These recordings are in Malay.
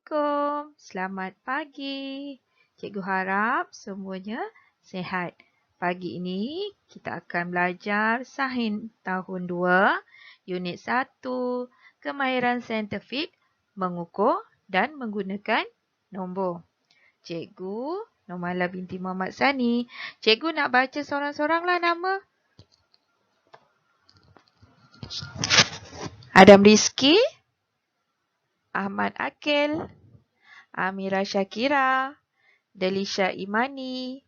Assalamualaikum. Selamat pagi. Cikgu harap semuanya sihat. Pagi ini kita akan belajar Sains tahun 2, Unit 1, Kemahiran Saintifik mengukur dan menggunakan nombor. Cikgu Nomalah binti Muhammad Sani. Cikgu nak baca sorang-soranglah nama. Adam Rizki, Ahmad Akil, Amira Shakira, Delisha Imani,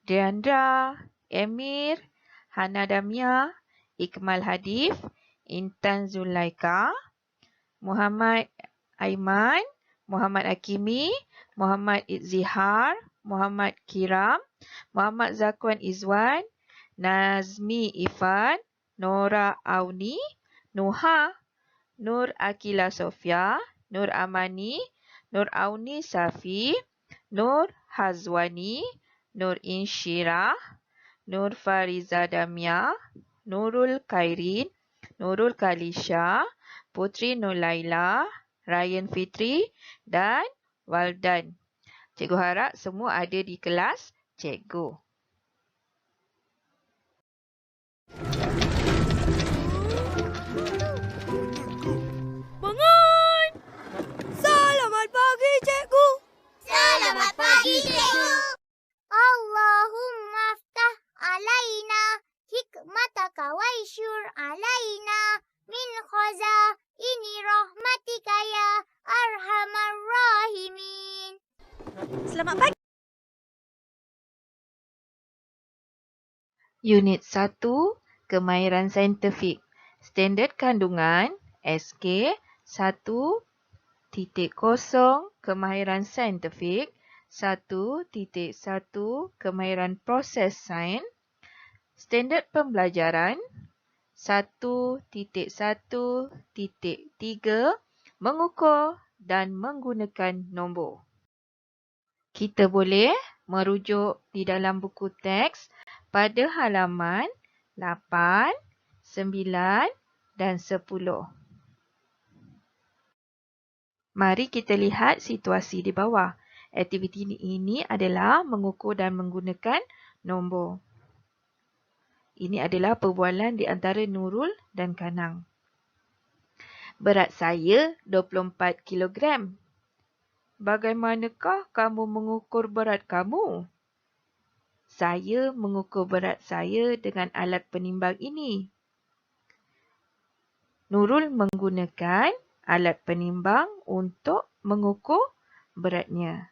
Deandra, Emir, Hana Damia, Ikmal Hadif, Intan Zulaika, Muhammad Aiman, Muhammad Akimi, Muhammad Izzihar, Muhammad Kiram, Muhammad Zakwan Izwan, Nazmi Ifan, Nora Auni, Nuha, Nur Akila Sofia, Nur Amani, Nur Auni Safi, Nur Hazwani, Nur Inshirah, Nur Fariza Damia, Nurul Khairin, Nurul Khalisha, Putri Nur Laila, Ryan Fitri dan Waldan. Cikgu harap semua ada di kelas cikgu. Bangun! Selamat pagi, cikgu. Selamat pagi, cikgu. Allahumma aftah alaina hikmataka waishur alaina min khazaini rahmatika ya arhamar rahimin. Selamat pagi. Unit 1, Kemahiran Saintifik. Standard kandungan SK 1.0 Kemahiran Saintifik 1.1 Kemahiran Proses Sains. Standard pembelajaran 1.1.3 Mengukur dan menggunakan nombor. Kita boleh merujuk di dalam buku teks pada halaman 8, 9 dan 10. Mari kita lihat situasi di bawah. Aktiviti ini adalah mengukur dan menggunakan nombor. Ini adalah perbualan di antara Nurul dan Kanang. Berat saya 24 kilogram. Bagaimanakah kamu mengukur berat kamu? Saya mengukur berat saya dengan alat penimbang ini. Nurul menggunakan alat penimbang untuk mengukur beratnya.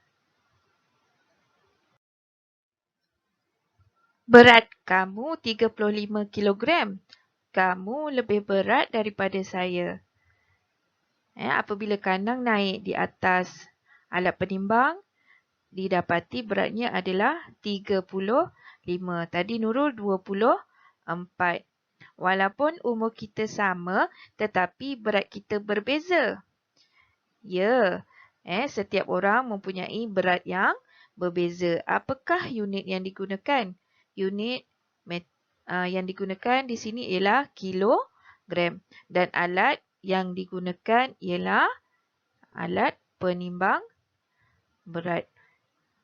Berat kamu 35 kilogram. Kamu lebih berat daripada saya. Apabila Kanang naik di atas alat penimbang, didapati beratnya adalah 35. Tadi Nurul 24. Walaupun umur kita sama, tetapi berat kita berbeza. Ya, setiap orang mempunyai berat yang berbeza. Apakah unit yang digunakan? Unit yang digunakan di sini ialah kilogram. Dan alat yang digunakan ialah alat penimbang berat.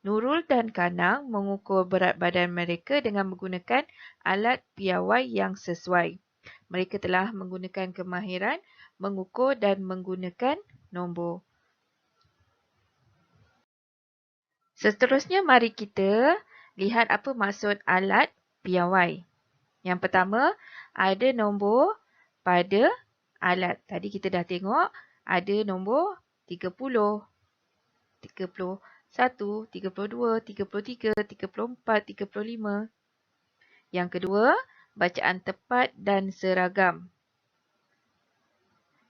Nurul dan Kanang mengukur berat badan mereka dengan menggunakan alat piawai yang sesuai. Mereka telah menggunakan kemahiran mengukur dan menggunakan nombor. Seterusnya, mari kita lihat apa maksud alat piawai. Yang pertama, ada nombor pada alat. Tadi kita dah tengok ada nombor 30, 31, 32, 33, 34, 35. Yang kedua, bacaan tepat dan seragam.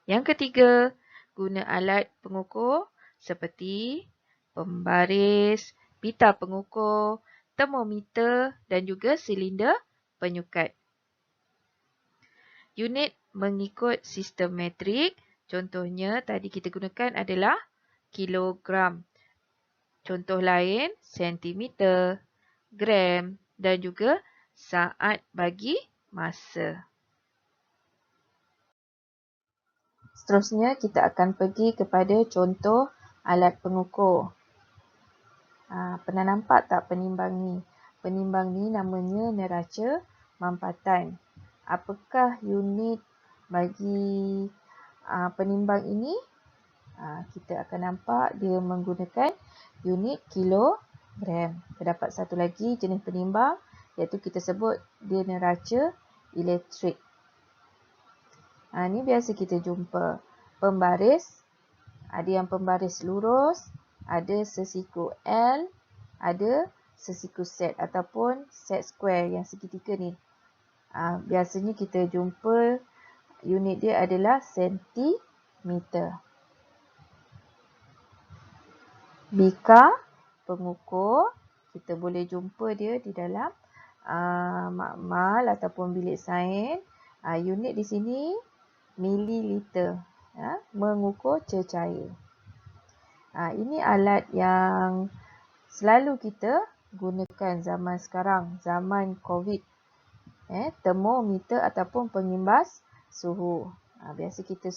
Yang ketiga, guna alat pengukur seperti pembaris, pita pengukur, termometer dan juga silinder penyukat. Unit mengikut sistem metrik. Contohnya tadi kita gunakan adalah kilogram. Contoh lain, sentimeter, gram dan juga saat bagi masa. Seterusnya kita akan pergi kepada contoh alat pengukur. Pernah nampak tak penimbang ni? Penimbang ni namanya neraca mampatan. Apakah unit bagi penimbang ini? Kita akan nampak dia menggunakan unit kilogram. Terdapat satu lagi jenis penimbang iaitu kita sebut dia neraca elektrik. Ni biasa kita jumpa pembaris. Ada yang pembaris lurus, ada sesiku L, ada sesiku set ataupun set square yang segitiga ni. Biasanya kita jumpa unit dia adalah sentimeter. Bika pengukur, kita boleh jumpa dia di dalam makmal ataupun bilik sains. Unit di sini mililiter, mengukur cecair. Ini alat yang selalu kita gunakan zaman sekarang, zaman COVID. Termometer ataupun pengimbas suhu. Biasa kita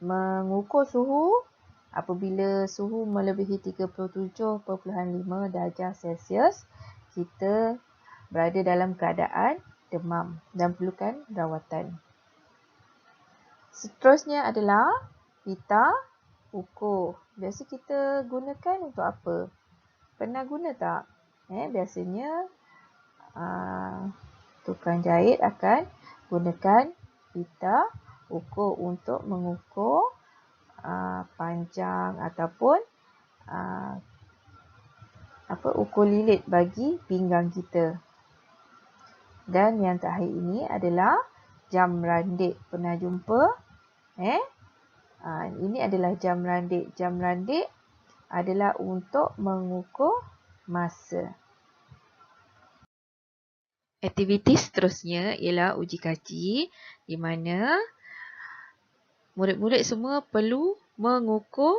mengukur suhu apabila suhu melebihi 37.5 darjah Celsius, kita berada dalam keadaan demam dan perlukan rawatan. Seterusnya adalah pita ukur. Biasa kita gunakan untuk apa? Pernah guna tak? Biasanya tukang jahit akan gunakan pita ukur untuk mengukur panjang ataupun ukur lilit bagi pinggang kita. Dan yang terakhir ini adalah jam randik. Pernah jumpa? Ini adalah jam randik. Jam randik adalah untuk mengukur masa. Aktiviti seterusnya ialah uji kaji di mana murid-murid semua perlu mengukur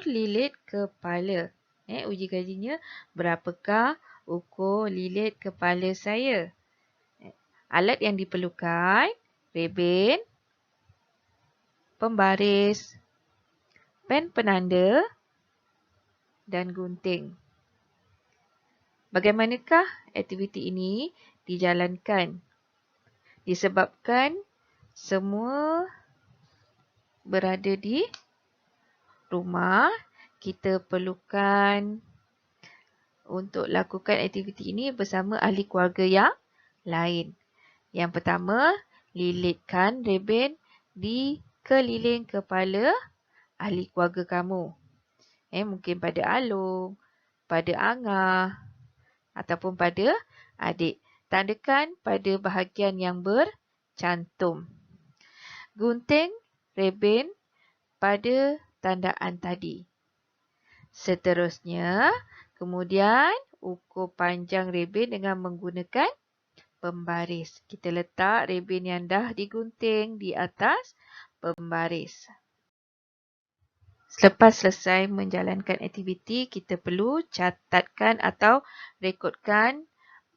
lilit kepala. Uji kajinya, berapakah ukur lilit kepala saya? Alat yang diperlukan, reben, pembaris, pen penanda dan gunting. Bagaimanakah aktiviti ini dijalankan? Disebabkan semua berada di rumah, kita perlukan untuk lakukan aktiviti ini bersama ahli keluarga yang lain. Yang pertama, lilitkan reben di keliling kepala ahli keluarga kamu. Mungkin pada Alung, pada Angah ataupun pada adik. Tandakan pada bahagian yang bercantum. Gunting reben pada tandaan tadi. Seterusnya, kemudian ukur panjang reben dengan menggunakan pembaris. Kita letak reben yang dah digunting di atas pembaris. Selepas selesai menjalankan aktiviti, kita perlu catatkan atau rekodkan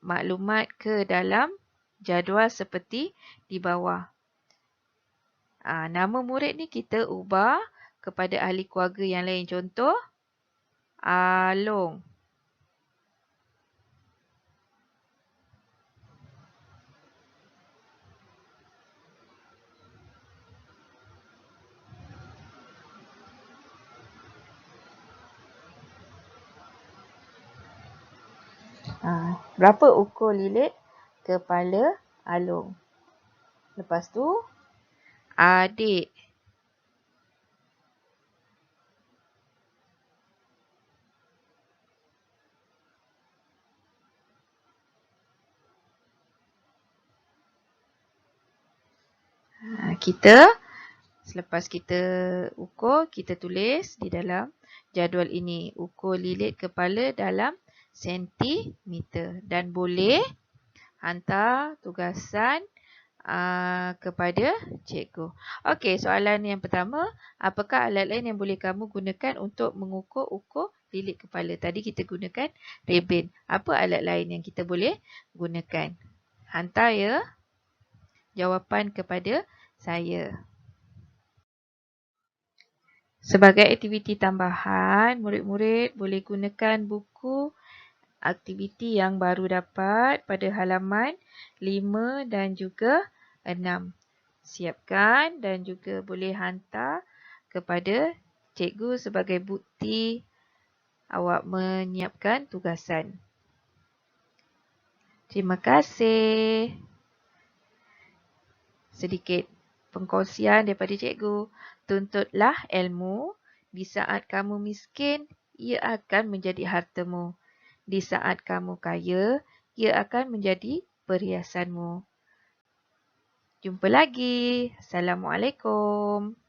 maklumat ke dalam jadual seperti di bawah. Nama murid ni kita ubah kepada ahli keluarga yang lain. Contoh, Along. Berapa ukur lilit kepala Along? Lepas tu, adik. Selepas kita ukur, kita tulis di dalam jadual ini. Ukur lilit kepala dalam sentimeter. Dan boleh hantar tugasan kepada cikgu. Okey, soalan yang pertama. Apakah alat lain yang boleh kamu gunakan untuk mengukur lilit kepala? Tadi kita gunakan reben. Apa alat lain yang kita boleh gunakan? Hantar ya jawapan kepada saya. Sebagai aktiviti tambahan, murid-murid boleh gunakan buku aktiviti yang baru dapat pada halaman 5 dan juga 6. Siapkan dan juga boleh hantar kepada cikgu sebagai bukti awak menyiapkan tugasan. Terima kasih. Sedikit pengkongsian daripada cikgu. Tuntutlah ilmu. Di saat kamu miskin, ia akan menjadi hartamu. Di saat kamu kaya, ia akan menjadi perhiasanmu. Jumpa lagi. Assalamualaikum.